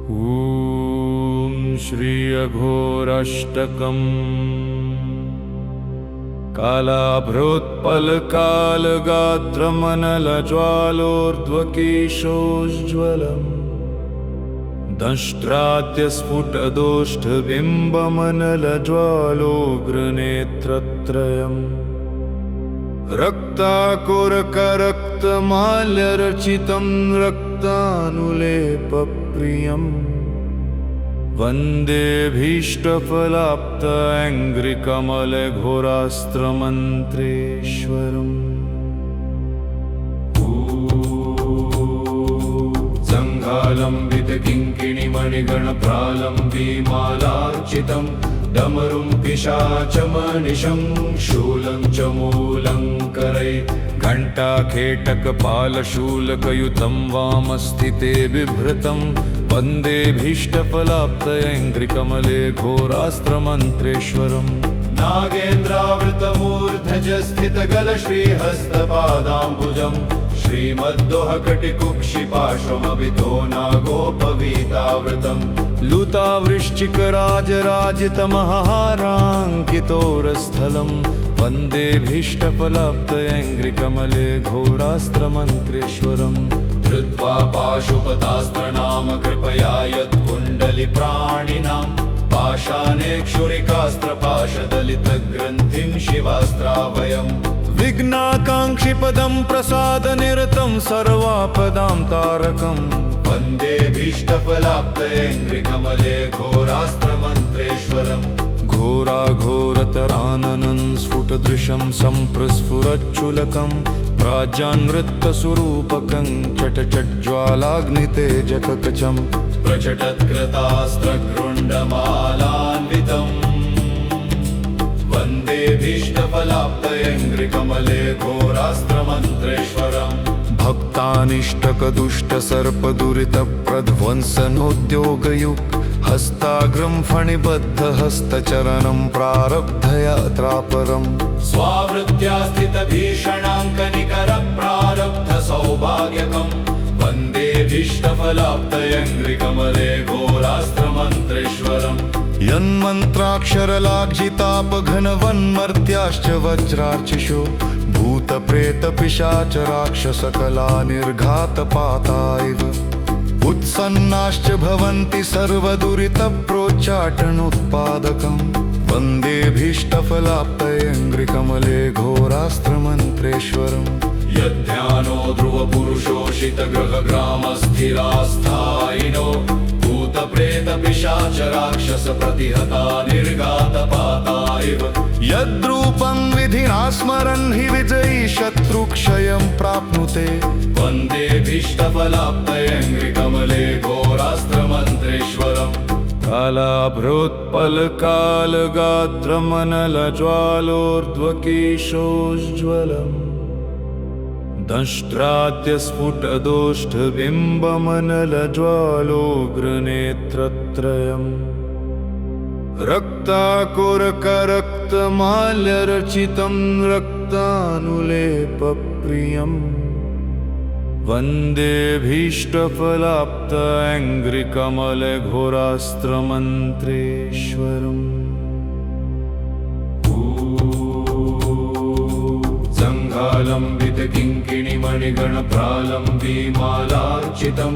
ॐ श्री अघोराष्टकम्। कालाभ्रोत्पलकालगात्रमनलज्वालोर्ध्वकेशोज्ज्वलम् दंष्ट्राद्यस्फुटदोष्ठबिम्बमनलज्वालोग्रनेत्रत्रयम् रक्ताकुरकरक्तमाल्यरचितं रक्तानुलेपप्रियम् वन्देभीष्टफलाप्ताङ्घ्रिकमलघोरास्त्रमन्त्रेश्वरम्। जङ्घालम्बितकिङ्किणिमणिगणप्रालम्बीमालार्चितं डमरुं पिशाचमनिशं शूलं च मूलङ्करै घण्टाखेटकपालशूलकयुतं वामस्थिते बिभ्रतं वन्देभीष्टफलाप्तैङ्घ्रिकमले घोरास्त्रमन्त्रेश्वरम्। नागेन्द्रावृतमूर्धजस्थितगलश्रीहस्तपादाम्बुजम् श्रीमद्दोहकटिकुक्षिपार्श्वमभितो नागोपवीतावृतम् लुतावृश्चिकराजराजितमहाराङ्कितोरस्थलम् वन्देभीष्टफलाप्तैङ्घ्रिकमले घोरास्त्रमन्त्रेश्वरम्। धृत्वा पाशुपतास्त्रनाम कृपया यत्कुण्डलिप्राणिनां पाशाने क्षुरिकास्त्रपाशदलितग्रन्थिं शिवास्त्रावयम्। विघ्नाकाङ्क्षिपदं प्रसादनिरतं सर्वापदां तारकम् वन्देभीष्टफलाप्तैङ्घ्रिकमले घोरास्त्रमन्त्रेश्वरम्। घोराघोरतराननं स्फुटदृशं सम्प्रस्फुरच्चुलकं प्राज्यान्वृत्तस्वरूपकं चटचज्ज्वालाग्नितेजककचम् प्रचटत्कृतास्त्रगृण्डमालान्वितम् वन्देभीष्टफलाप्तैङ्घ्रिकमले घोरास्त्रमन्त्रेश्वरम्। भक्तानिष्टकदुष्टसर्पदुरितप्रध्वंसनोद्योगयुक् हस्ताग्रं फणिबद्धहस्तचरणं प्रारब्धयात्रापरम्। स्वावृत्त्या स्थितभीषणाङ्कनिकरप्रारब्धसौभाग्यकम् वन्देभीष्टफलाप्तैङ्घ्रिकमले घोरास्त्रमन्त्रेश्वरम्। यन्मन्त्राक्षरलाज्जितापघनवन्मर्त्याश्च वज्रार्चिषो भूतप्रेतपिशाचराक्षसकला निर्घातपाता इव उत्सन्नाश्च भवन्ति सर्वदुरितप्रोच्चाटनोत्पादकम् वन्देभीष्टफलाप्तैङ्घ्रिकमले घोरास्त्रमन्त्रेश्वरम्। यद्ध्यानो ध्रुवपुरुषोषितग्रहग्रामस्थिरास्थायिनो भूतप्रेतपिशाचराक्षसप्रतिहता निर्घातपाता इव यद्रूपं विधिना स्मरन् हि विजयी शत्रुक्षयं प्राप्नुते वन्देभीष्टफलाप्तैङ्घ्रिकमले घोरास्त्रमन्त्रेश्वरम्। कालाभ्रोत्पलकालगात्रमनलज्वालोर्ध्वकेशोज्ज्वलम् दंष्ट्राद्यस्फुटदोष्ठबिम्बमनलज्वालोग्रनेत्रत्रयम् रक्ताकुरकरक्तमाल्यरचितं रक्तानुलेपप्रियम् वन्देभीष्टफलाप्तैङ्घ्रिकमले घोरास्त्रमन्त्रेश्वरम्। जङ्घालम्बितकिङ्किणिमणिगणप्रालम्बीमालार्चितं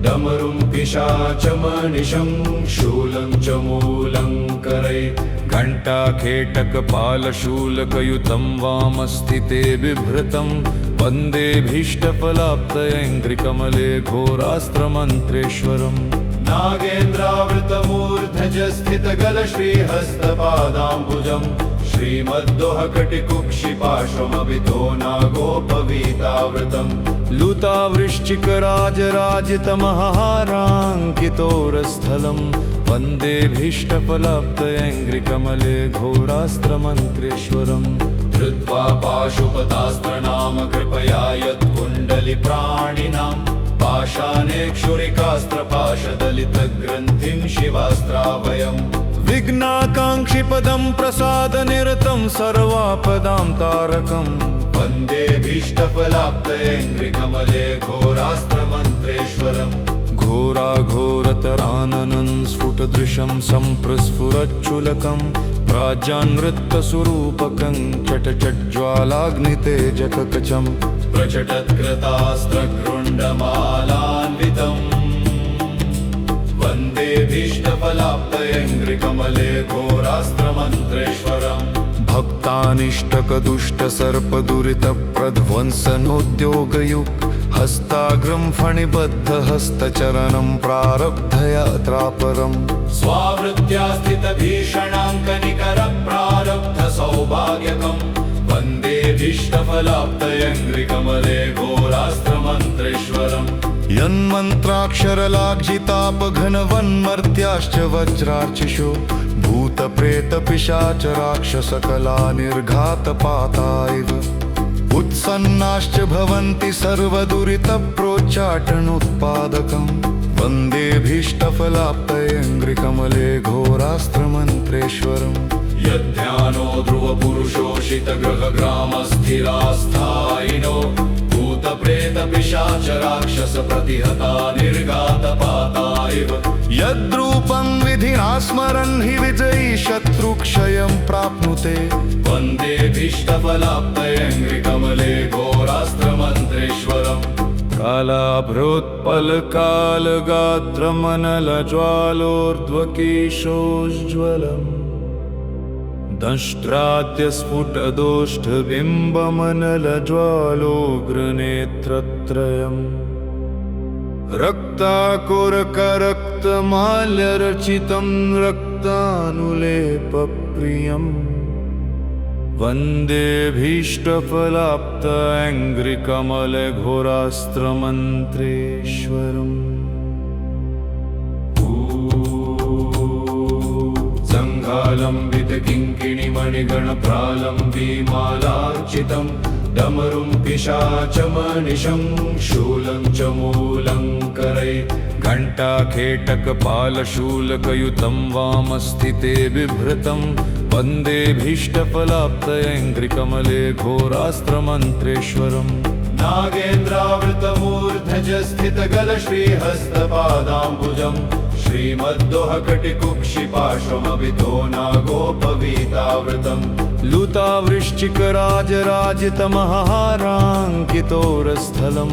डमरुं पिशाचमनिशं शूलं च मूलङ्करै घण्टाखेटकपालशूलकयुतं वामस्थिते बिभ्रतं वन्देभीष्टफलाप्तैङ्घ्रिकमले घोरास्त्रमन्त्रेश्वरम्। नागेन्द्रावृतमूर्धजस्थितगलश्रीहस्तपादाम्बुजम् श्रीमद्दोहकटिकुक्षिपार्श्वमभितो नागोपवीतावृतम् लुतावृश्चिकराजराजितमहाराङ्कितोरस्थलं वन्देभीष्टफलाप्तैङ्घ्रिकमले घोरास्त्रमन्त्रेश्वरम्। धृत्वा पाशुपतास्त्रनाम कृपया यत्कुण्डलिप्राणिनां पाशाने क्षुरिकास्त्रपाशदलितग्रन्थिं शिवास्त्रावयम्। विघ्नाकाङ्क्षिपदं प्रसादनिरतं सर्वापदां तारकम् वन्देभीष्टफलाप्तैङ्घ्रिकमले घोरास्त्रमन्त्रेश्वरम्। घोराघोर घोरघोरतराननं स्फुटदृशं सम्प्रस्फुरच्चुलकं प्राज्यान्नृत्तस्वरूपकं चटचज्ज्वालाग्नितेजककचं प्रचटत्कृतास्त्रगृण्डमालान्वितम् वन्दे भीष्टफलाप्तयङ्घ्रिकमले घोरास्त्रमन्त्रेश्वरम् भक्तानिष्टकदुष्टसर्पदुरितप्रध्वंसनोद्योगयुक् हस्ताग्रं फणिबद्धहस्तचरणं प्रारब्धयात्रापरम् स्वावृत्त्या स्थितभीषणाङ्कनिकरप्रारब्धसौभाग्यकम् वन्दे भीष्टफलाप्तयङ्घ्रिकमले घोरास्त्रमन्त्रेश्वरम् यन्मन्त्राक्षरलाज्जितापघनवन्मर्त्याश्च वज्रार्चिषो भूतप्रेतपिशाचराक्षसकला निर्घातपाता इव उत्सन्नाश्च भवन्ति सर्वदुरितप्रोच्चाटनोत्पादकं वन्दे भीष्टफलाप्तयङ्घ्रिकमले घोरास्त्रमन्त्रेश्वरम् यद्ध्यानो ध्रुवपुरुषोषितगृहग्रामस्थिरास्थायिनो भूतप्रेतपिशाचराक्षसप्रतिहता निर्घातपाता इव यद्रूपं विधिना स्मरन् हि विजयी शत्रुक्षयं प्राप्नुते वन्दे भीष्टफलाप्तयङ्घ्रिकमले घोरास्त्रमन्त्रेश्वरम् कालाभृत्पलकालगात्रमनलज्वालोर्ध्वकेशोज्ज्वलम् दंष्ट्राद्यस्फुटदोष्ठबिम्बमनलज्वालोग्रनेत्रत्रयम् रक्ताकुरकरक्तमाल्यरचितं रक्तानुलेपप्रियम् वन्दे भीष्टफलाप्तयङ्घ्रिकमले घोरास्त्रमन्त्रेश्वरम् सङ्घालम्बितकिङ्किणिमणिगणप्रालम्बीमालार्चितं डमरुं पिशाचमनिशं शूलं च मूलं करैत् घण्टाखेटकपालशूलकयुतं वामस्थिते बिभ्रतं वन्दे भीष्टफलाप्तयङ्घ्रिकमले घोरास्त्रमन्त्रेश्वरम् नागेन्द्रावृतमूर्धजस्थितगलश्रीहस्तपादाम्बुजम् श्रीमद्दोहकटिकुक्षिपार्श्वमभितो नागोपवीतावृतम् लुतावृश्चिकराजराजितमहाराङ्कितोरस्थलं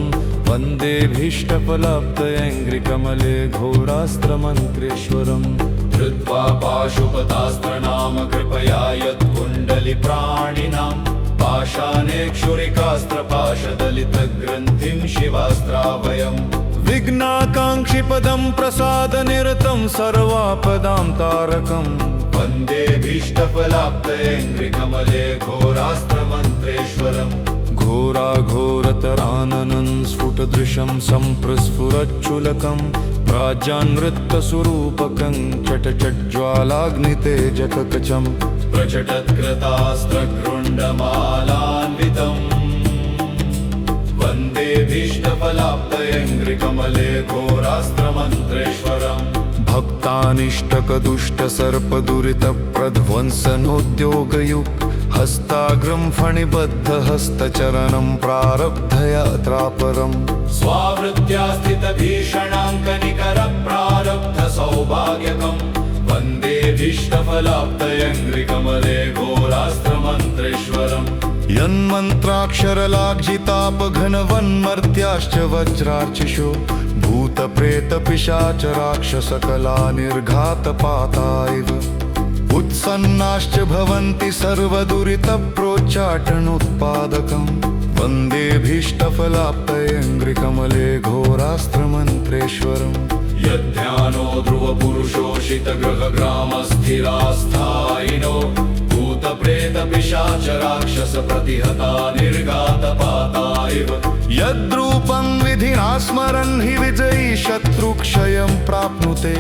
वन्दे भीष्टफलाप्तयङ्घ्रिकमले घोरास्त्रमन्त्रेश्वरम् धृत्वा पाशुपतास्त्रनाम कृपया यत्कुण्डलिप्राणिनां पाशाने क्षुरिकास्त्रपाशदलितग्रन्थिं शिवास्त्रावयम् विघ्नाकाङ्क्षिपदं प्रसादनिरतं सर्वापदां तारकं वन्दे भीष्टफलाप्तयङ्घ्रिकमले घोरास्त्रमन्त्रेश्वरम् घोराघोरतराननं स्फुटदृशं सम्प्रस्फुरच्चुलकं प्राज्यान्नृत्तस्वरूपकं चटचज्ज्वालाग्नितेजककचं प्रचटत्कृतास्त्रगृण्डमालान्वितम् वन्दे भीष्टफलाप्तयङ्घ्रिकमले घोरास्त्रमन्त्रेश्वरम् भक्तानिष्टकदुष्टसर्पदुरितप्रध्वंसनोद्योगयुक् हस्ताग्रं फणिबद्धहस्तचरणं प्रारब्धयात्रापरम् स्वावृत्त्या स्थितभीषणाङ्कनिकरप्रारब्धसौभाग्यकम् वन्दे भीष्टफलाप्तयङ्घ्रिकमले घोरास्त्रमन्त्रेश्वरम् यन्मन्त्राक्षरलाज्जितापघनवन्मर्त्याश्च वज्रार्चिषो भूतप्रेतपिशाचराक्षसकला निर्घातपाता इव उत्सन्नाश्च भवन्ति सर्वदुरितप्रोच्चाटनोत्पादकं वन्दे भीष्टफलाप्तयङ्घ्रिकमले घोरास्त्रमन्त्रेश्वरम् यद्ध्यानो ध्रुवपुरुषोषितगृहग्रामस्थिरास्थायिनो भूतप्रेतपिशाचराक्षसप्रतिहता निर्घातपाता इव यद्रूपं विधिना स्मरन् हि विजयी शत्रुक्षयं प्राप्नुते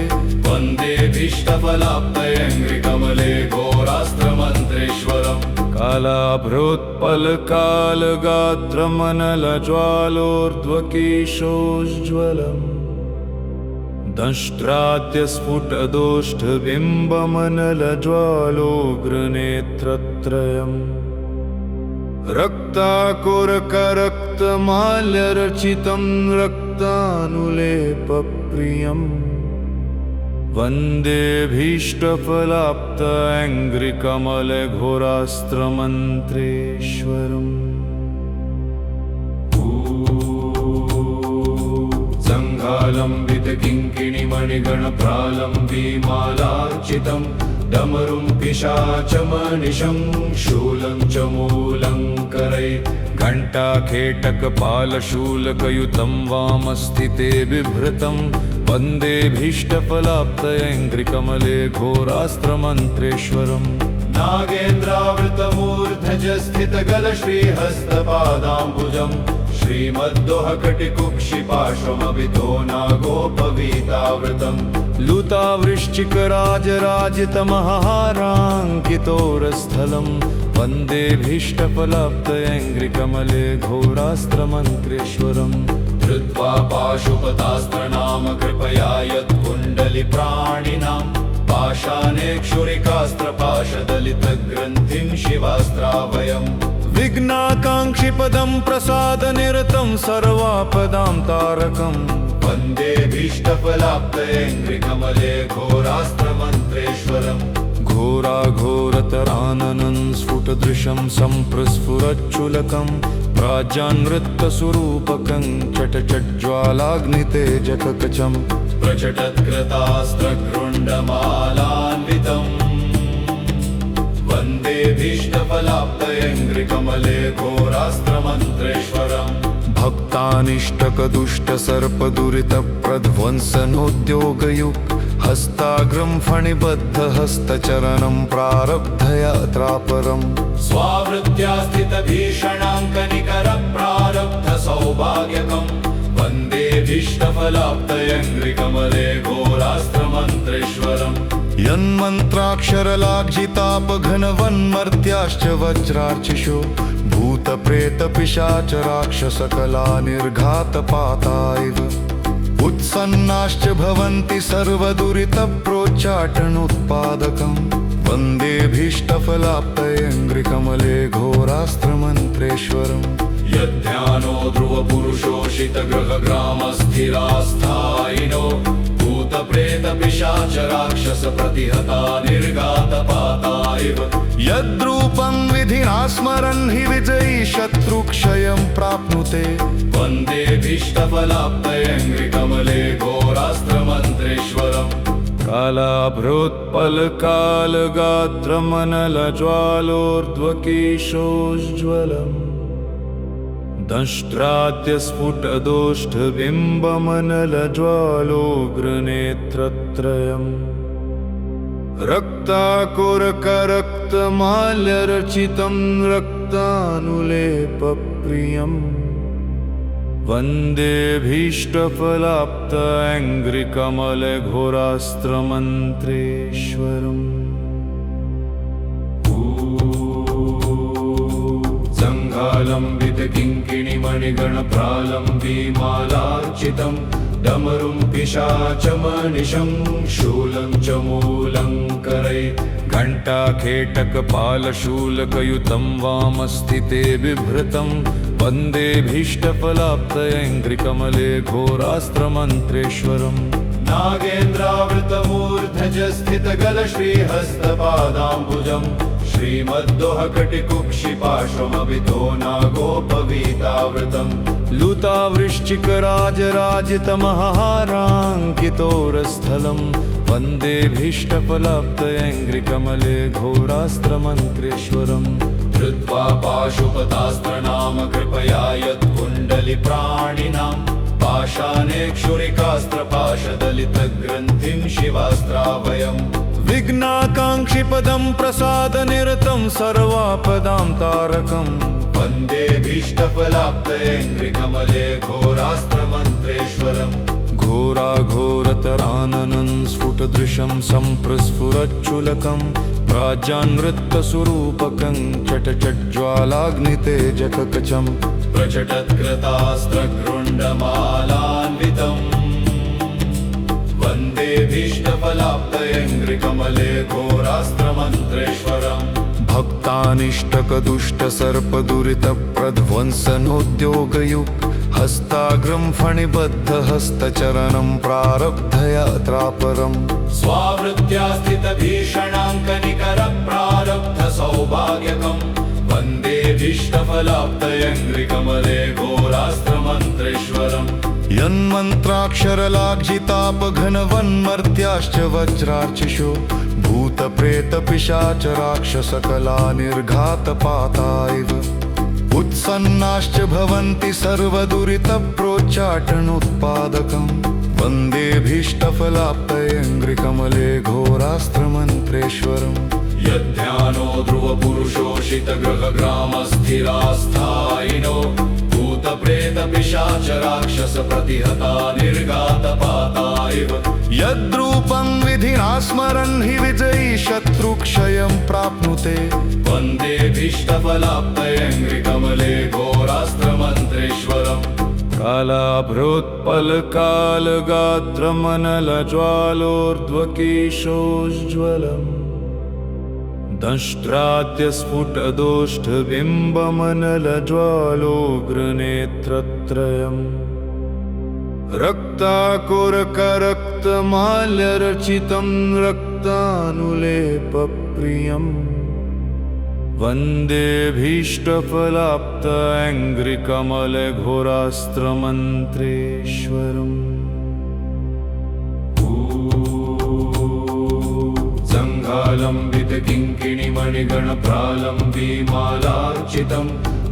वन्दे भीष्टफलाप्तयङ्घ्रिकमले घोरास्त्रमन्त्रेश्वरम् कालाभृत्पलकालगात्रमनलज्वालोर्ध्वकेशोज्ज्वलम् दंष्ट्राद्यस्फुटदोष्ठबिम्बमनलज्वालोग्रनेत्रत्रयम् रक्ताकुरकरक्तमाल्यरचितं रक्तानुलेपप्रियम् वन्देऽभीष्टफलाप्तैङ्घ्रिकमलघोरास्त्रमन्त्रेश्वरम् सङ्घालम्बितकिङ्किणिमणिगणप्रालम्बीमालार्चितं डमरुं पिशाचमनिशं शूलं च मूलं करे घण्टाखेटकपालशूलकयुतं वामस्थिते बिभृतं वन्देऽभीष्टफलाप्तैङ्घ्रिकमले घोरास्त्रमन्त्रेश्वरम् नागेन्द्रावृतमूर्धजस्थितगलश्रीहस्तपादाम्बुजं श्रीमद्दोहकटिकुक्षिपार्श्वमभितो नागोपवीतावृतम् लुतावृश्चिकराजराजितमहाराङ्कितोरस्थलं वन्देऽभीष्टफलाप्तैङ्घ्रिकमले घोरास्त्रमन्त्रेश्वरम् धृत्वा पाशुपतास्त्रनाम कृपया यत्कुण्डलिप्राणिनां पाशाने क्षुरिकास्त्रपाशदलितग्रन्थिं शिवास्त्रावयम् विघ्नाकाङ्क्षिपदं प्रसादनिरतं सर्वापदां तारकम् वन्देऽभीष्टफलाप्तैङ्घ्रिकमले घोरास्त्रमन्त्रेश्वरम् घोराघोरतराननं स्फुटदृशं सम्प्रस्फुरच्चुलकं प्राज्यान्नृत्तस्वरूपकं चटचज्ज्वालाग्नितेजककचम् प्रचटत्कृतास्त्रगृण्डमालान्वितम् वन्देऽभीष्टफलाप्तैङ्घ्रिकमले घोरास्त्रमन्त्रेश्वरम् भक्तानिष्टकदुष्टसर्पदुरितप्रध्वंसनोद्योगयुक् हस्ताग्रं फणिबद्धहस्तचरणं प्रारब्धयात्रापरम् स्वावृत्त्या स्थितभीषणाङ्कनिकरप्रारब्धसौभाग्यकम् वन्देऽभीष्टफलाप्तैङ्घ्रिकमले घोरास्त्रमन्त्रेश्वरम् यन्मन्त्राक्षरलाज्जितापघनवन्मर्त्याश्च वज्रार्चिषो भूतप्रेतपिशाचराक्षसकला निर्घातपाता इव उत्सन्नाश्च भवन्ति सर्वदुरितप्रोच्चाटनोत्पादकम् वन्देऽभीष्टफलाप्तैङ्घ्रिकमले घोरास्त्रमन्त्रेश्वरम् यद्ध्यानो ध्रुवपुरुषोषितगृहग्रामस्थिरास्थायिनो भूतप्रेतपिशाचराक्षसप्रतिहता निर्घातपाता इव यद्रूपं विधिना स्मरन् हि विजयी शत्रुक्षयं प्राप्नुते वन्देऽभीष्टफलाप्तैङ्घ्रिकमले घोरास्त्रमन्त्रेश्वरम् कालाभृत्पलकालगात्रमनलज्वालोर्ध्वकेशोज्ज्वलम् दंष्ट्राद्यस्फुटदोष्ठबिम्बमनलज्वालोग्रनेत्रत्रयम् रक्ताकुरकरक्तमाल्यरचितं रक्तानुलेपप्रियम् वन्देऽभीष्टफलाप्तैङ्घ्रिकमले घोरास्त्रमन्त्रेश्वरम् सङ्घालम्बितकिङ्किणिमणिगणप्रालम्बीमालार्चितं डमरुं पिशाचमनिशं शूलं च मूलं करे घण्टाखेटकपालशूलकयुतं वामस्थिते बिभृतं वन्देऽभीष्टफलाप्तैङ्घ्रिकमले घोरास्त्रमन्त्रेश्वरम् नागेन्द्रावृतमूर्धजस्थितगलश्रीहस्तपादाम्बुजं श्रीमद्दोहकटिकुक्षिपार्श्वमभितो नागोपवीतावृतम् लुतावृश्चिकराजराजितमहाराङ्कितोरस्थलं वन्देऽभीष्टफलाप्तैङ्घ्रिकमले घोरास्त्रमन्त्रेश्वरम् धृत्वा पाशुपतास्त्रनाम कृपया यत्कुण्डलिप्राणिनां पाशाने क्षुरिकास्त्रपाशदलितग्रन्थिं शिवास्त्रावयम् विघ्नाकाङ्क्षिपदं प्रसादनिरतं सर्वापदां तारकम् वन्देऽभीष्टफलाप्तैङ्घ्रिकमले घोरास्त्रमन्त्रेश्वरम् घोराघोरतराननं स्फुटदृशं सम्प्रस्फुरच्चुलकं प्राज्यान्नृत्तस्वरूपकं चटचज्ज्वालाग्नितेजककचम् प्रचटत्कृतास्त्रगृण्डमालान्वितम् वन्देऽभीष्टफलाप्तैङ्घ्रिकमले घोरास्त्रमन्त्रेश्वरम् भक्तानिष्टकदुष्टसर्पदुरितप्रध्वंसनोद्योगयुक् हस्ताग्रं फणिबद्धहस्तचरणं प्रारब्धयात्रापरम् स्वावृत्त्या स्थितभीषणाङ्कनिकरप्रारब्धसौभाग्यकम् वन्देऽभीष्टफलाप्तयङ्घ्रिकमले घोरास्त्रमन्त्रेश्वरम् यन्मन्त्राक्षरलाज्जितापघनवन्मर्त्याश्च वज्रार्चिषु भूतप्रेतपिशाचराक्षसकला निर्घातपातायैव उत्सन्नाश्च भवन्ति सर्वदुरितप्रोच्चाटनोत्पादकम् वन्देऽभीष्टफलाप्तयङ्घ्रिकमले घोरास्त्रमन्त्रेश्वरम् यद्ध्यानो ध्रुवपुरुषोषितगृहग्रामस्थिरास्थायिनो भूतप्रेतपिशाचराक्षसप्रतिहता निर्घातपाता इव यद्रूपं विधिना स्मरन् हि विजयी शत्रुक्षयं प्राप्नुते वन्देऽभीष्टफलाप्तयङ्घ्रिकमले घोरास्त्रमन्त्रेश्वरम् कालाभृत्पलकालगात्रमनलज्वालोर्ध्वकेशोज्ज्वलम् दंष्ट्राद्यस्फुटदोष्ठबिम्बमनलज्वालोग्रनेत्रत्रयम् रक्ताकुरकरक्तमाल्यरचितं रक्तानुलेपप्रियम् वन्देऽभीष्टफलाप्तयङ्घ्रिकमलघोरास्त्रमन्त्रेश्वरम् जङ्घालम्बितकिङ्किणिमणिगणप्रालम्बीमालार्चितं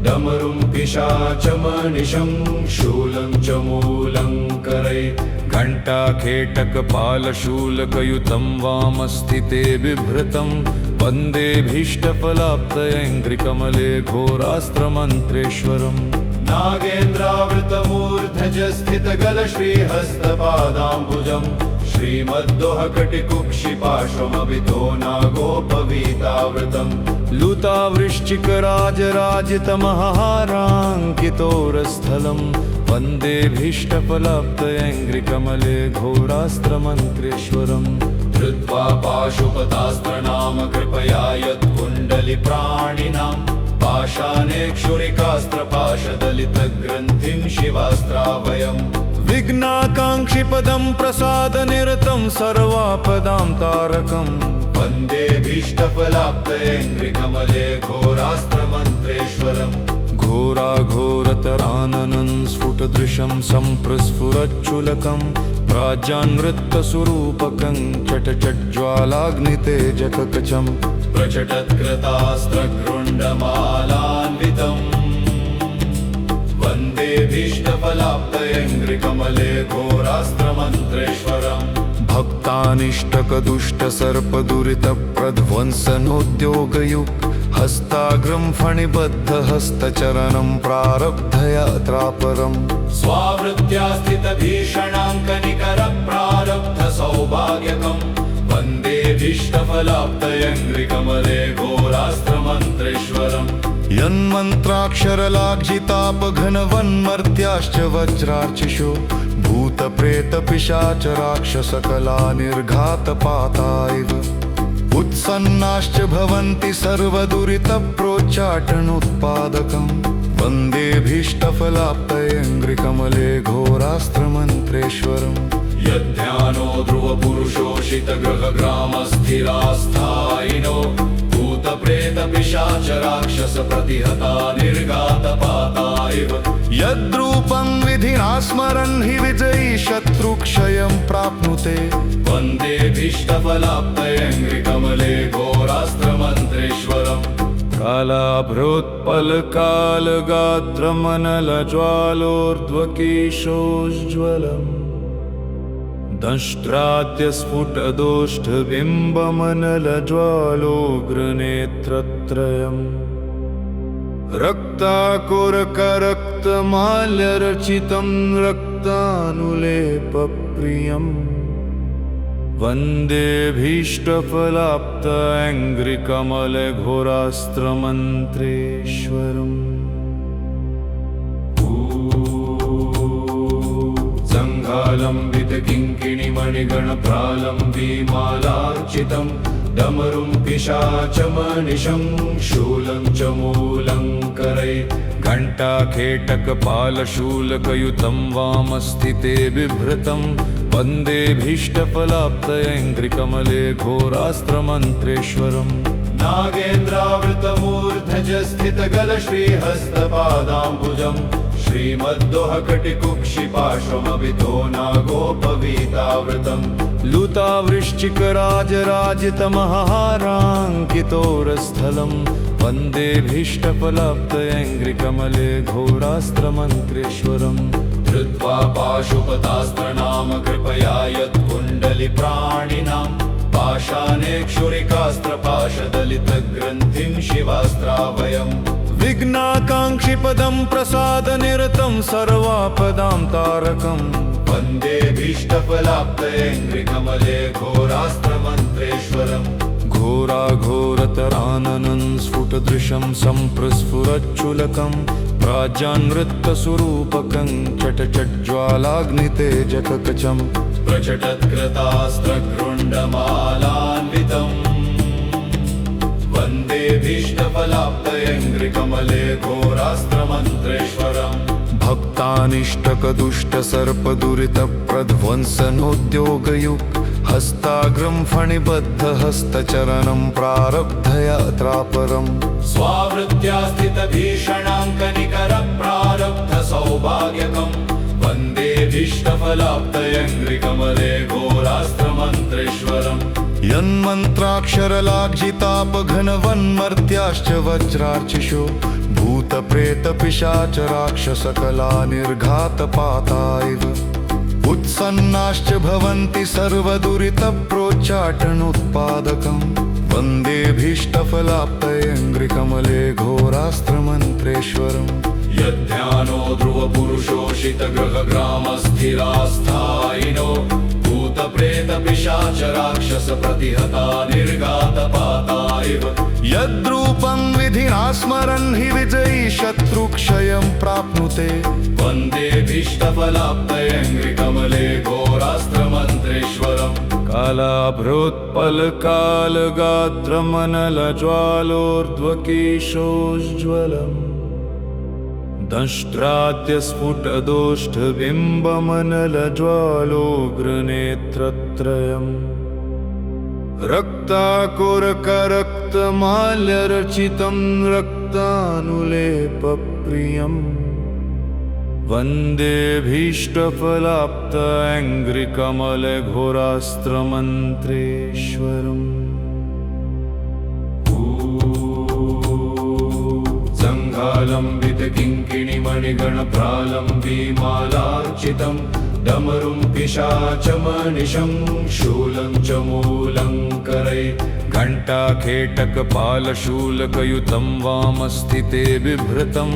डमरुं पिशाचमनिशं शूलं च मूलं करे घण्टाखेटकपालशूलकयुतं वामस्थिते बिभ्रतं वन्देऽभीष्टफलाप्तयङ्घ्रिकमले घोरास्त्रमन्त्रेश्वरम् नागेन्द्रावृतमूर्धजस्थितगलश्रीहस्तपादाम्बुजम् श्रीमद्दोहकटिकुक्षिपार्श्वमभितो नागोपवीतावृतम् लुतावृश्चिकराजराजितमहाराङ्कितोरस्थलम् वन्देऽभीष्टफलाप्तयङ्घ्रिकमले घोरास्त्रमन्त्रेश्वरम् धृत्वा पाशुपतास्त्रनाम कृपया यत्कुण्डलिप्राणिनाम् पाशाने क्षुरिकास्त्रपाशदलितग्रन्थिं शिवास्त्रावयम् विघ्नाकाङ्क्षिपदं प्रसादनिरतं सर्वापदां तारकम् वन्देऽभीष्टफलाप्तयङ्घ्रिकमले घोरास्त्रमन्त्रेश्वरम् घोराघोरतराननं स्फुटदृशं सम्प्रस्फुरच्छुलकं प्राज्यान्वृत्तस्वरूपकं चटचज्ज्वालाग्नितेजककचम् प्रचटत्कृतास्त्रगृण्डमालान्वितम् वन्देऽभीष्टफलाप्तयङ्घ्रिकमले घोरास्त्रमन्त्रेश्वरम् भक्तानिष्टकदुष्टसर्पदुरितप्रध्वंसनोद्योगयुक् हस्ताग्रं फणिबद्धहस्तचरणं प्रारब्धयात्रापरम् स्वावृत्त्या स्थितभीषणाङ्कनिकरप्रारब्धसौभाग्यकम् वन्देऽभीष्टफलाप्तयङ्घ्रिकमले घोरास्त्रमन्त्रेश्वरम् यन्मन्त्राक्षरलाज्जितापघनवन्मर्त्याश्च वज्रार्चिषु भूतप्रेतपिशाचराक्षसकला निर्घातपातायैव उत्सन्नाश्च भवन्ति सर्वदुरितप्रोच्चाटनोत्पादकम् वन्देऽभीष्टफलाप्तयङ्घ्रिकमले घोरास्त्रमन्त्रेश्वरम् यद्ध्यानो ध्रुवपुरुषोषितगृहग्रामस्थिरास्थायिनो भूतप्रेतपिशाचराक्षसप्रतिहता निर्घातपाता इव यद्रूपं विधिना स्मरन् हि विजयी शत्रुक्षयं प्राप्नुते वन्देऽभीष्टफलाप्तयङ्घ्रिकमले घोरास्त्रमन्त्रेश्वरम् कालाभृत्पलकालगात्रमनलज्वालोर्ध्वकेशोज्ज्वलम् दंष्ट्राद्यस्फुटदोष्ठबिम्बमनलज्वालोग्रनेत्रत्रयम् रक्ताकुरकरक्तमाल्यरचितं रक्तानुलेपप्रियम् वन्देऽभीष्टफलाप्तयङ्घ्रिकमले घोरास्त्रमन्त्रेश्वरम् जङ्घालम्बितकिङ्किणिमणिगणप्रालम्बीमालार्चितं डमरुं पिशाचमनिशं शूलं च मूलं करैः घण्टाखेटकपालशूलकयुतं वामस्थिते बिभृतं वन्देभीष्टफलाप्तयैन्द्रिकमले घोरास्त्रमन्त्रेश्वरम् नागेन्द्रावृतमूर्धजस्थितगलश्रीहस्तपादाम्बुजं श्रीमद्दोहकटिकुक्षिपार्श्वमभितो नागोपवीतावृतम् लुतावृश्चिकराजराजितमहाराङ्कितोरस्थलं वन्देभीष्टफलाप्तयैन्द्रिकमले घोरास्त्रमन्त्रेश्वरम् धृत्वा पाशुपतास्त्रनाम कृपया यत्कुण्डलिप्राणिनां पाषाणे क्षुरिकास्त्रपाशदलितग्रन्थिं शिवास्त्राभयम् विघ्नाकाङ्क्षिपदं प्रसादनिरतं सर्वापदां तारकम् वन्देभीष्टफलाप्तयैन्द्रिकमले घोरास्त्रमन्त्रेश्वरम् घोराघोरतराननं स्फुटदृशं सम्प्रस्फुरच्चुलकं प्राजानृत्तस्वरूपकं चटचज्ज्वालाग्नितेजककचम् प्रचटत्कृतास्त्रगृण्डमालान्वितम् वन्देभीष्टफलाप्तयैन्द्रिकमले घोरास्त्रमन्त्रेश्वरम् भक्तानिष्टकदुष्टसर्पदुरितप्रध्वंसनोद्योगयुक् हस्ताग्रं फणिबद्धहस्तचरणं प्रारब्धयात्रापरम् स्वावृत्त्या स्थितभीषणाङ्कनिकरप्रारब्धसौभाग्यकम् वन्देभीष्टफलाप्तयैन्द्रिकमले घोरास्त्रमन्त्रेश्वरम् यन्मन्त्राक्षरलाज्जितापघनवन्मर्त्याश्च वज्रार्चिषो भूतप्रेतपिशाचराक्षसकला निर्घातपाता इव उत्सन्नाश्च भवन्ति सर्वदुरितप्रोच्चाटनोत्पादकम् वन्देभीष्टफलाप्तयैन्द्रिकमले घोरास्त्रमन्त्रेश्वरम् यद्ध्यानो ध्रुवपुरुषोषितगृहग्रामस्थिरास्थायिनो भूतप्रेतपिशाचराक्षसप्रतिहता निर्घातपाता इव यद्रूपं विधिना स्मरन् हि विजयी शत्रुक्षयं प्राप्नुते वन्देभीष्टफलाप्तयैन्द्रिकमले घोरास्त्रमन्त्रेश्वरम् कालाभृत्पलकालगात्रमनलज्वालोर्ध्वकेशोज्ज्वलम् दंष्ट्राद्यस्फुटदोष्ठबिम्बमनलज्वालोग्रनेत्रत्रयम् रक्ताकुरकरक्तमाल्यरचितं रक्तानुलेपप्रियम् वन्देभीष्टफलाप्तयैन्द्रिकमले घोरास्त्रमन्त्रेश्वरम् जङ्घालम्बितकिङ्किणिमणिगणप्रालम्बीमालार्चितं डमरुं पिशाचमनिशं शूलं च मूलं करैः घण्टाखेटकपालशूलकयुतं वामस्थिते बिभृतं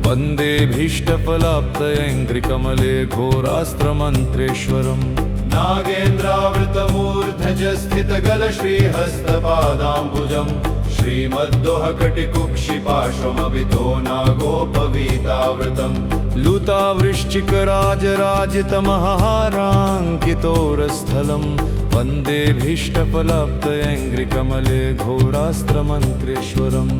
वन्देभीष्टफलाप्तयैन्द्रिकमले घोरास्त्रमन्त्रेश्वरम् नागेन्द्रावृतमूर्धजस्थितगलश्रीहस्तपादाम्बुजं श्रीमद्दोहकटिकुक्षिपार्श्वमभितो नागोपवीतावृतम् लुतावृश्चिकराजराजितमहाराङ्कितोरस्थलं वन्देभीष्टफलाप्तयैन्द्रिकमले घोरास्त्रमन्त्रेश्वरम्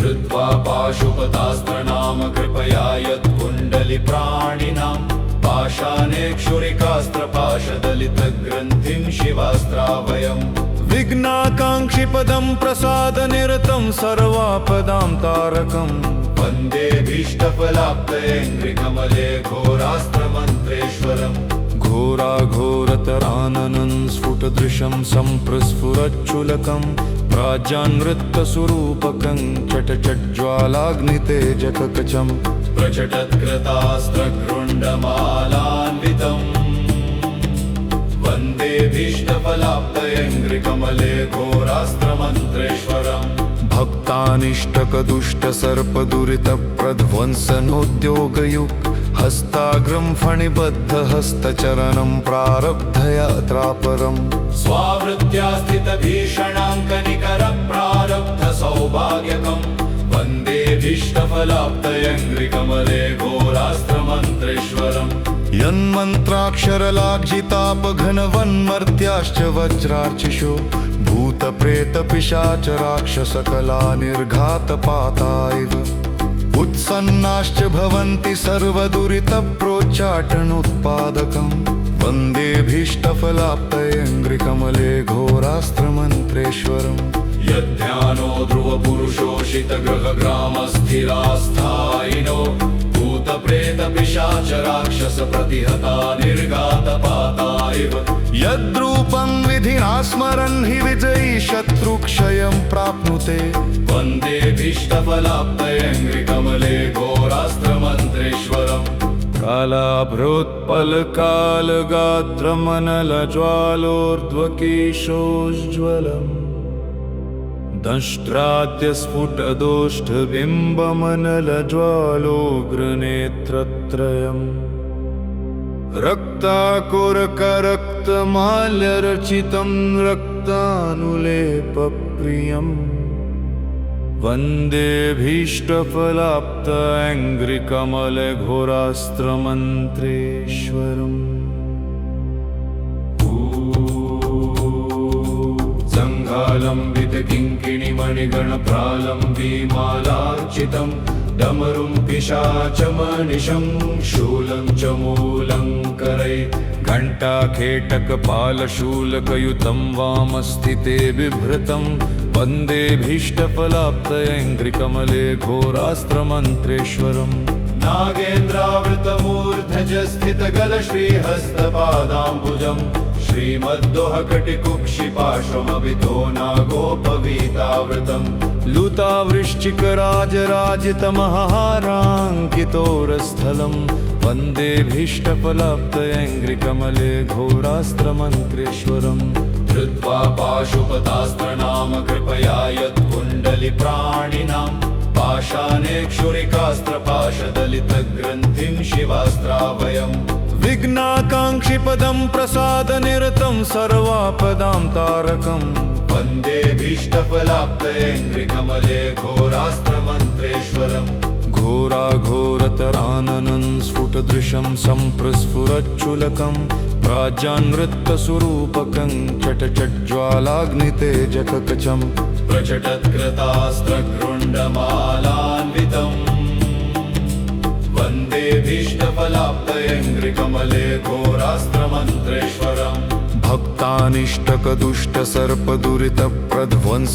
धृत्वा पाशुपतास्त्रनाम कृपया यत्कुण्डलिप्राणिनां पाषाणे क्षुरिकास्त्रपाशदलितग्रन्थिं शिवास्त्राभयम् विघ्नाकाङ्क्षिपदं प्रसादनिरतं सर्वापदां तारकम् वन्देभीष्टफलाप्तयैन्द्रिकमले घोरास्त्रमन्त्रेश्वरम् घोराघोरतराननं स्फुटदृशं सम्प्रस्फुरच्चुलकं प्राजानृत्तस्वरूपकं चटचज्ज्वालाग्नितेजककचम् प्रचटत्कृतास्त्रगृण्डमालान्वितम् वन्देभीष्टफलाप्तयैन्द्रिकमले घोरास्त्रमन्त्रेश्वरम् भक्तानिष्टकदुष्टसर्पदुरितप्रध्वंसनोद्योगयुक् हस्ताग्रं फणिबद्धहस्तचरणं प्रारब्धयात्रापरम् स्वावृत्त्या स्थितभीषणाङ्कनिकरप्रारब्धसौभाग्यकम् वन्देभीष्टफलाप्तयैन्द्रिकमले घोरास्त्रमन्त्रेश्वरम् यन्मन्त्राक्षरलाज्जितापघनवन्मर्त्याश्च वज्रार्चिषो भूतप्रेतपिशाच राक्षसकला निर्घातपाता इव उत्सन्नाश्च भवन्ति सर्वदुरितप्रोच्चाटनोत्पादकम् वन्देऽभीष्टफलाप्तयेऽङ्घ्रिकमले घोरास्त्रमन्त्रेश्वरम् यद्ध्यानो ध्रुवपुरुषोषितगृहग्रामस्थिरास्थायिनो भूतप्रेतपिशाच राक्षसप्रतिहता निर्घातपाता इव यद्रूपं विधिना स्मरन् हि विजयी शत्रुक्षयं प्राप्नुते वन्देऽभीष्टफलाप्तयेऽङ्घ्रिकमले घोरास्त्रमन्त्रेश्वरम् कालाभृत्पलकालगात्रमनलज्वालोर्ध्वकेशोज्ज्वलम् दंष्ट्राद्यस्फुटदोष्ठबिम्बमनलज्वालोग्रनेत्रत्रयम् रक्ताकुरकरक्तमाल्यरचितं रक्तानुलेपप्रियम् वन्देऽभीष्टफलाप्तयेऽङ्घ्रिकमलघोरास्त्रमन्त्रेश्वरम् सङ्घालम्बितकिङ्किणिमणिगणप्रालम्बीमालार्चितं डमरुं पिशाचमनिशं शूलं च मूलं करे घण्टाखेटकपालशूलकयुतं वामस्थिते बिभृतं वन्देऽभीष्टफलाप्तयेऽङ्घ्रिकमले घोरास्त्रमन्त्रेश्वरम् नागेन्द्रावृतमूर्धजस्थितगलश्रीहस्तपादाम्बुजम् श्रीमद्दोहकटिकुक्षिपार्श्वमभितो नागोपवीतावृतम् लुतावृश्चिकराजराजितमहाराङ्कितोरस्थलं वन्देऽभीष्टफलाप्तयेऽङ्घ्रिकमले घोरास्त्रमन्त्रेश्वरम् धृत्वा पाशुपतास्त्रनाम कृपया यत्कुण्डलिप्राणिनां पाषाणे क्षुरिकास्त्रपाशदलितग्रन्थिं शिवास्त्रावयम् विघ्नाकाङ्क्षिपदं प्रसादनिरतं सर्वापदां तारकम् वन्देऽभीष्टफलाप्तयेऽङ्घ्रिकमले घोरास्त्रमन्त्रेश्वरम् घोराघोरतराननं स्फुटदृशं सम्प्रस्फुरच्चुलकं प्राज्यान्वृत्तस्वरूपकं चटचज्ज्वालाग्नितेजककचम् प्रचटत्कृतास्त्रगृण्डमालान्वितम् वन्देऽभीष्टफलाप्तयेऽङ्घ्रिकमले घोरास्त्रमन्त्रेश्वरम्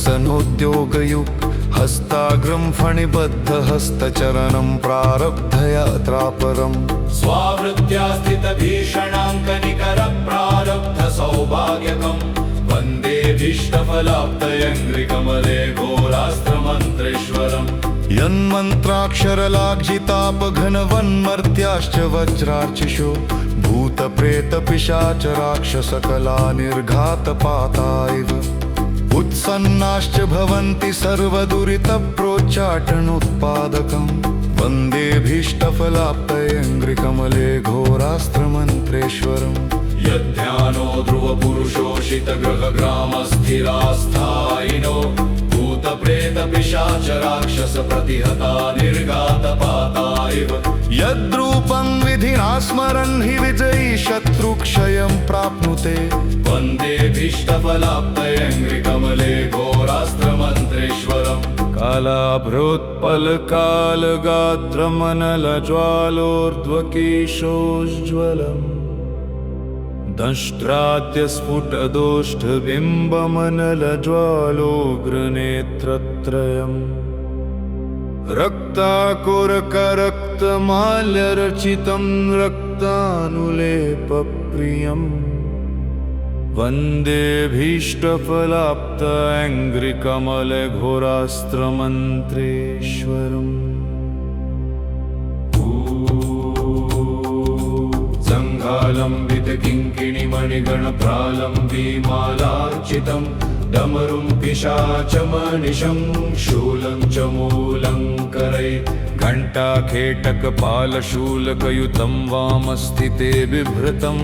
भक्तानिष्टकदुष्टसर्पदुरितप्रध्वंसनोद्योगयुक् हस्ताग्रं फणिबद्धहस्तचरणं प्रारब्धयात्रापरम् स्वावृत्त्या स्थितभीषणाङ्कनिकरप्रारब्धसौभाग्यकम् वन्देऽभीष्टफलाप्तयेऽङ्घ्रिकमले घोरास्त्रमन्त्रेश्वरम् यन्मन्त्राक्षरलाज्जितापघनवन्मर्त्याश्च वज्रार्चिषो भूतप्रेतपिशाच राक्षसकला निर्घातपाता इव उत्सन्नाश्च भवन्ति सर्वदुरितप्रोच्चाटनोत्पादकम् वन्देऽभीष्टफलाप्तयेऽङ्घ्रिकमले घोरास्त्रमन्त्रेश्वरम् यद्ध्यानो ध्रुवपुरुषोषितगृहग्रामस्थिरास्थायिनो भूतप्रेतपिशाच राक्षसप्रतिहता निर्घातपाता इव यद्रूपं विधिना स्मरन् हि विजयी शत्रुक्षयं प्राप्नुते वन्देऽभीष्टफलाप्तयेऽङ्घ्रिकमले घोरास्त्रमन्त्रेश्वरम् कालाभृत्पलकालगात्रमनलज्वालोर्ध्वकेशोज्ज्वलम् दंष्ट्राद्यस्फुटदोष्ठबिम्बमनलज्वालोग्रनेत्रत्रयम् रक्ताकुरकरक्तमाल्यरचितं रक्तानुलेपप्रियम् वन्देऽभीष्टफलाप्तयेऽङ्घ्रिकमले घोरास्त्रमन्त्रेश्वरम् सङ्घालम्बितकिङ्किणिमणिगणप्रालम्बीमालार्चितं डमरुं पिशाचमनिशं शूलं च मूलं करे घण्टाखेटकपालशूलकयुतं वामस्थिते बिभृतं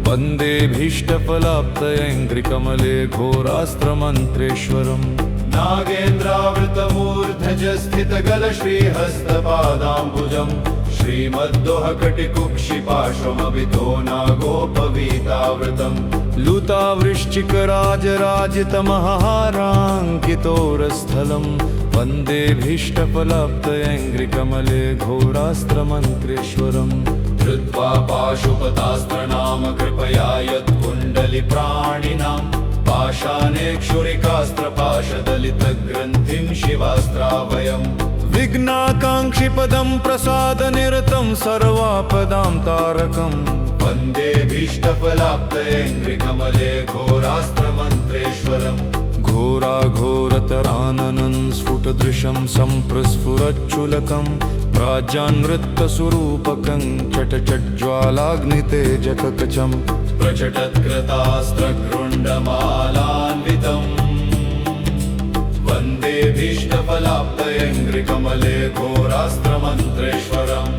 वन्देऽभीष्टफलाप्तयेऽङ्घ्रिकमले घोरास्त्रमन्त्रेश्वरम् नागेन्द्रावृतमूर्धजस्थितगलश्रीहस्तपादाम्बुजम् श्रीमद्दोहकटिकुक्षिपार्श्वमभितो नागोपवीतावृतम् लुतावृश्चिकराजराजितमहाराङ्कितोरस्थलम् वन्देभीष्टफलाप्तयङ्घ्रिकमले घोरास्त्रमन्त्रेश्वरम् धृत्वा पाशुपतास्त्रनाम कृपया यत्कुण्डलिप्राणिनाम् पाषाणे क्षुरिकास्त्रपाशदलितग्रन्थिं शिवास्त्राभयम् विघ्नाकाङ्क्षिपदं प्रसादनिरतं सर्वापदां तारकम् वन्देभीष्टफलाप्तयङ्घ्रिकमले घोरास्त्रमन्त्रेश्वरम् घोराघोरतराननं स्फुटदृशं सम्प्रस्फुरच्चुलकं प्राज्यान्वृत्तस्वरूपकं चटचज्ज्वालाग्नितेजककचम् प्रचटत्कृतास्त्रगृण्डमालान्वितम् वन्देभीष्टफलाप्तयङ्घ्रिकमले घोरास्त्रमन्त्रेश्वरम्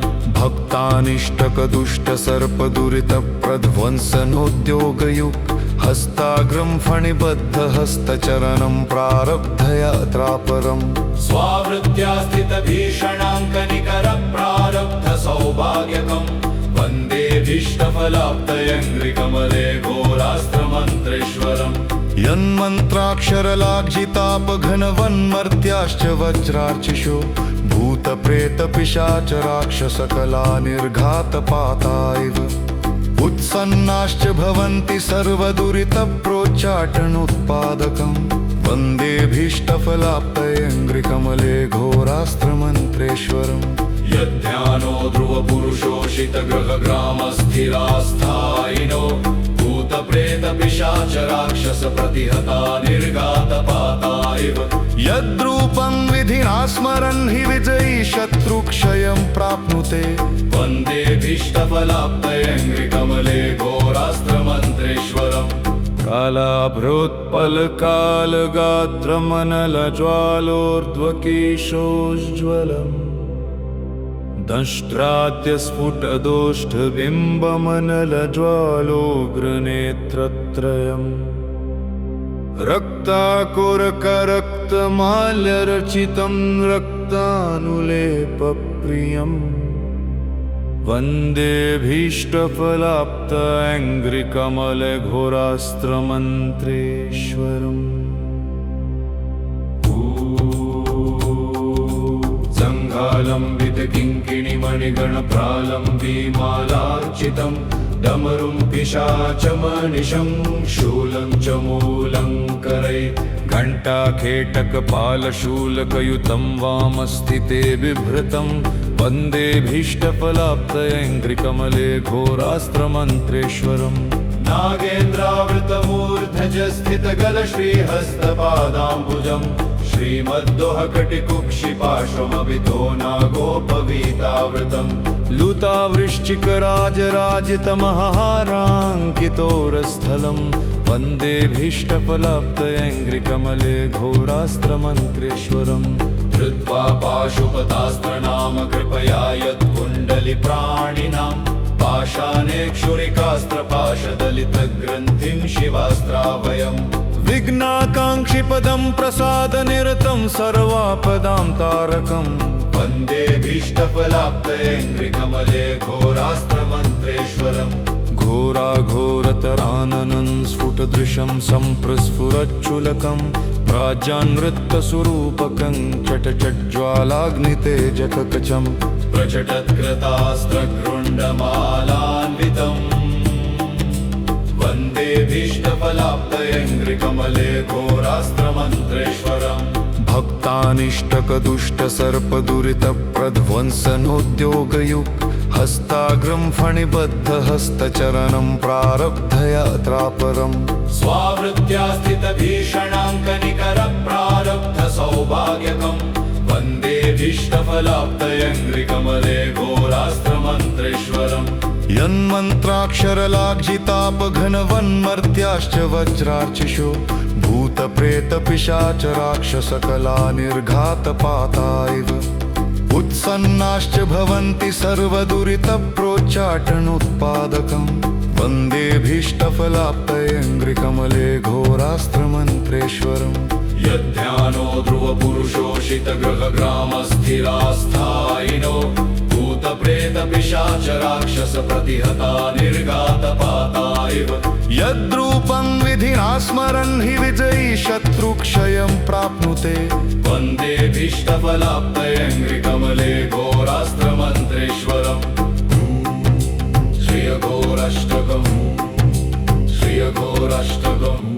भक्तानिष्टकदुष्टसर्पदुरितप्रध्वंसनोद्योगयुक् हस्ताग्रं फणिबद्धहस्तचरणं प्रारब्धयात्रापरम् स्वावृत्त्या स्थितभीषणाङ्कनिकरप्रारब्धसौभाग्यकम् वन्देभीष्टफलाप्तयङ्घ्रिकमले घोरास्त्रमन्त्रेश्वरम् यन्मन्त्राक्षरलाज्जितापघनवन्मर्त्याश्च वज्रार्चिषो भूतप्रेतपिशाचराक्षसकला निर्घातपाता इव उत्सन्नाश्च भवन्ति सर्वदुरितप्रोच्चाटनोत्पादकम् वन्देभीष्टफलाप्तयङ्घ्रिकमले घोरास्त्रमन्त्रेश्वरम् यद्ध्यानो ध्रुवपुरुषोषितगृहग्रामस्थिरास्थायिनो भूतप्रेतपिशाचराक्षसप्रतिहता निर्घातपाता इव यद्रूपं विधिना स्मरन् हि विजयी शत्रुक्षयं प्राप्नुते वन्देभीष्टफलाप्तयङ्घ्रिकमले घोरास्त्रमन्त्रेश्वरम् कालाभृत्पलकालगात्रमनलज्वालोर्ध्वकेशोज्ज्वलम् दंष्ट्राद्यस्फुटदोष्ठबिम्बमनलज्वालोग्रनेत्रत्रयम् रक्ताकुरकरक्तमाल्यरचितं रक्तानुलेपप्रियम् वन्देभीष्टफलाप्तयङ्घ्रिकमले घोरास्त्रमन्त्रेश्वरम् सङ्घालम्बितकिङ्किणिमणिगणप्रालम्बीमालार्चितम् डमरुं पिशाचमनिशं शूलं च मूलं करे घण्टाखेटकपालशूलकयुतं वामस्थिते बिभ्रतं वन्देभीष्टफलाप्तयङ्घ्रिकमले घोरास्त्रमन्त्रेश्वरम् नागेन्द्रावृतमूर्धजस्थितगलश्रीहस्तपादाम्बुजम् श्रीमद्दोहकटिकुक्षिपार्श्वमभितो नागोपवीतावृतम् लुतावृश्चिकराजराजितमहाराङ्कितोरस्थलं वन्देभीष्टफलाप्तयङ्घ्रिकमले घोरास्त्रमन्त्रेश्वरम् धृत्वा पाशुपतास्त्रनाम कृपया यत्कुण्डलिप्राणिनाम् पाषाणे क्षुरिकास्त्रपाशदलितग्रन्थिं शिवास्त्राभयम् विघ्नाकाङ्क्षिपदं प्रसादनिरतं सर्वापदां तारकम् वन्देभीष्टफलाप्तयङ्घ्रिकमले घोरास्त्रमन्त्रेश्वरम् घोराघोरतराननं स्फुटदृशं सम्प्रस्फुरच्चुलकं प्राज्यान्वृत्तस्वरूपकं चटचज्ज्वालाग्नितेजककचम् प्रचटत्कृतास्त्रगृण्डमालान्वितम् वन्देभीष्टफलाप्तयङ्घ्रिकमले घोरास्त्रमन्त्रेश्वरम् भक्तानिष्टकदुष्टसर्पदुरितप्रध्वंसनोद्योगयुक् हस्ताग्रं फणिबद्धहस्तचरणं प्रारब्धयात्रापरम् स्वावृत्त्या स्थितभीषणाङ्कनिकरप्रारब्धसौभाग्यकम् वन्देभीष्टफलाप्तयङ्घ्रिकमले घोरास्त्रमन्त्रेश्वरम् यन्मन्त्राक्षरलाज्जितापघनवन्मर्त्याश्च वज्रार्चिषो भूतप्रेतपिशाचराक्षसकला निर्घातपाता इव उत्सन्नाश्च भवन्ति सर्वदुरितप्रोच्चाटनोत्पादकम् वन्देभीष्टफलाप्तयङ्घ्रिकमले घोरास्त्रमन्त्रेश्वरम् यद्ध्यानो ध्रुवपुरुषोषितगृहग्रामस्थिरास्थायिनो भूतप्रेतपिशाचराक्षसप्रतिहता निर्घातपाता इव यद्रूपं विधिना स्मरन् हि विजयी शत्रुक्षयं प्राप्नुते वन्देभीष्टफलाप्तयङ्घ्रिकमले घोरास्त्रमन्त्रेश्वरम् श्रियघोराष्टकम्